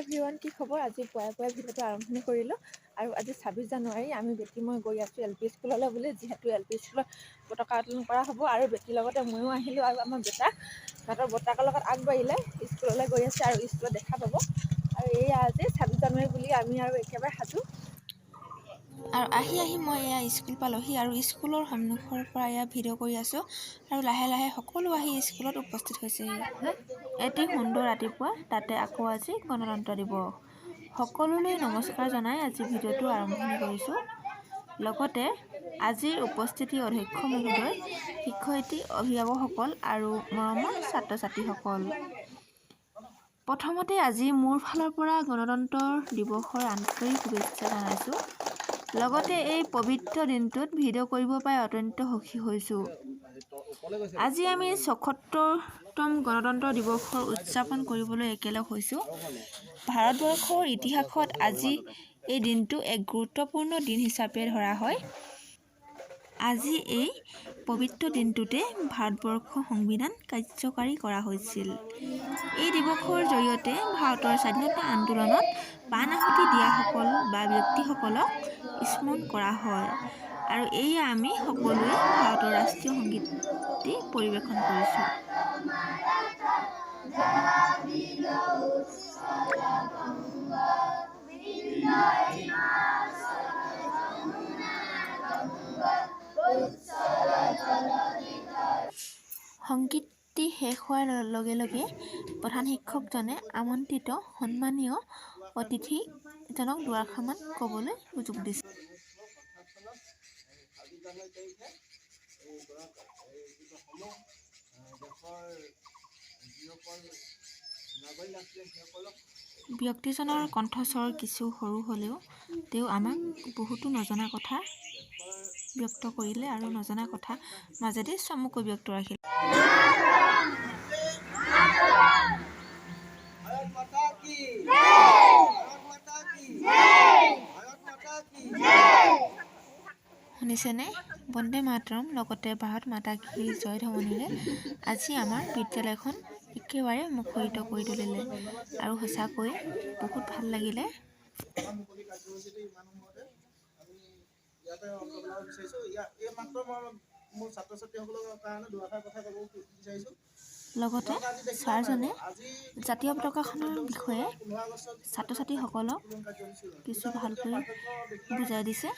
Everyone, কি খবৰ? আজি পুৱাই ভিডিঅ'টো আৰম্ভণি কৰিলোঁ আৰু আজি 26 জানুৱাৰী আমি বেটি মই গৈ আছোঁ এল পি স্কুললৈ বুলি, যিহেতু এল পি স্কুলত পতাকা উত্তোলন কৰা হ'ব আৰু বেটিৰ লগতে ময়ো আহিলোঁ আৰু আমাৰ সিহঁতৰ বৰ্তাকৰ লগত আগবাঢ়িলে স্কুললৈ গৈ আছে আৰু স্কুলত দেখা পাব। আৰু এয়া আজি 26 জানুৱাৰী বুলি আমি আৰু একেবাৰে সাজু। আৰু আহি মই এয়া স্কুল পালোহি আৰু স্কুলৰ সন্মুখৰ পৰা এয়া ভিডিঅ' কৰি আছোঁ আৰু লাহে লাহে সকলো আহি স্কুলত উপস্থিত হৈছেহি। এটি সুন্দৰ ৰাতিপুৱা, তাতে আকৌ আজি গণতন্ত্ৰ দিৱস। সকলোলৈ নমস্কাৰ জনাই আজি ভিডিঅ'টো আৰম্ভণি কৰিছোঁ। লগতে আজিৰ উপস্থিতি অধ্যক্ষ মহোদয়, শিক্ষয়িত্ৰী, অভিভাৱকসকল আৰু মৰমৰ ছাত্ৰ ছাত্ৰীসকল। প্ৰথমতে আজি মোৰ ফালৰ পৰা গণতন্ত্ৰ দিৱসৰ আন্তৰিক শুভেচ্ছা জনাইছোঁ। লগতে এই পবিত্ৰ দিনটোত ভিডিঅ' কৰিব পাই অত্যন্ত সুখী হৈছোঁ। আজি আমি ৭৪তম গণতন্ত্ৰ দিৱসৰ উদযাপন কৰিবলৈ একেলগ হৈছোঁ। ভাৰতবৰ্ষৰ ইতিহাসত আজি এই দিনটো এক গুৰুত্বপূৰ্ণ দিন হিচাপে ধৰা হয়। আজি এই পবিত্ৰ দিনটোতে ভাৰতবৰ্ষৰ সংবিধান কাৰ্যকাৰী কৰা হৈছিল। এই দিৱসৰ জৰিয়তে ভাৰতৰ স্বাধীনতা আন্দোলনত প্ৰাণ আহুতি দিয়াসকল বা ব্যক্তিসকলক স্মৰণ কৰা হয়। আৰু এয়া আমি সকলোৱে ভাৰতৰ ৰাষ্ট্ৰীয় সংগীত পৰিৱেশন কৰিছোঁ। সংগীতটি শেষ হোৱাৰ লগে লগে প্ৰধান শিক্ষকজনে আমন্ত্ৰিত সন্মানীয় অতিথিজনক দুআষাৰমান ক'বলৈ সুযোগ দিছে। ব্যক্তিজনৰ কণ্ঠস্বৰ কিছু সৰু হ'লেও তেওঁ আমাক বহুতো নজনা কথা ব্যক্ত কৰিলে আৰু নজনা কথা মাজেদি চমুকৈ ব্যক্ত ৰাখিলে। শুনিছেনে? বন্দে মাতৰম লগতে ভাৰত মাতা কী জয় ধ্বনিৰে আজি আমাৰ বিদ্যালয়খন একেবাৰে মুখৰিত কৰি তুলিলে আৰু সঁচাকৈ বহুত ভাল লাগিলে। লগতে ছাৰজনে জাতীয় পতাকাখনৰ বিষয়ে ছাত্ৰ ছাত্ৰীসকলক কিছু ভালকৈ বুজাই দিছে।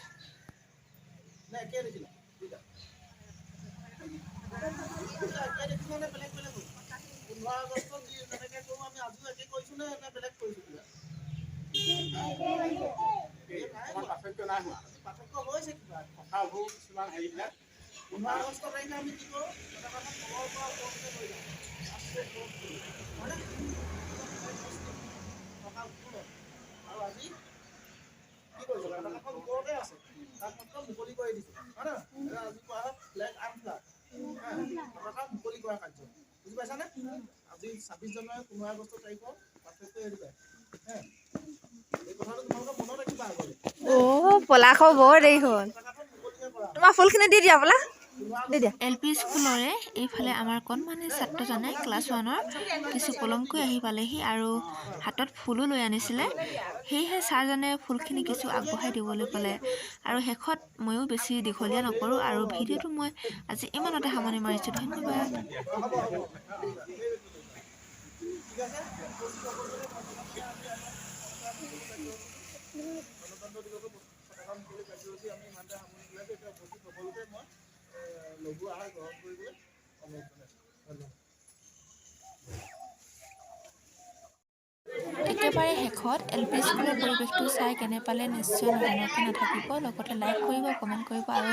আজি 26 জানুৱাৰী 15 আগষ্ট তাৰিখৰ পাৰ্থক্য এইটোৱে। পলাশ বৰ দেৰি হ'ল, তোমাৰ ফুলখিনি দি দিয়া পলা। এল পি স্কুলৰে এইফালে আমাৰ কণমানি ছাত্ৰজনে ক্লাছ 1ৰ কিছু পলমকৈ আহি পালেহি আৰু হাতত ফুলো লৈ আনিছিলে। সেয়েহে ছাৰজনে ফুলখিনি কিছু আগবঢ়াই দিবলৈ ক'লে আৰু শেষত ময়ো বেছি দীঘলীয়া নকৰোঁ আৰু ভিডিঅ'টো মই আজি ইমানতে সামৰণি মাৰিছোঁ। ধন্যবাদ। একেবাৰে শেষত এল পি স্কুলৰ পৰিৱেশটো চাই কেনে পালে নিশ্চয় নজনাকৈ নাথাকিব। লগতে লাইক কৰিব, কমেণ্ট কৰিব আৰু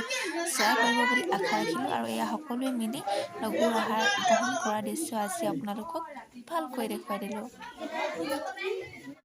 শ্বেয়াৰ কৰিব বুলি আশা ৰাখিলোঁ। আৰু এয়া সকলোৱে মিলি লঘু আহাৰ গ্ৰহণ কৰা দৃশ্য আজি আপোনালোকক ভালকৈ দেখুৱাই দিলোঁ।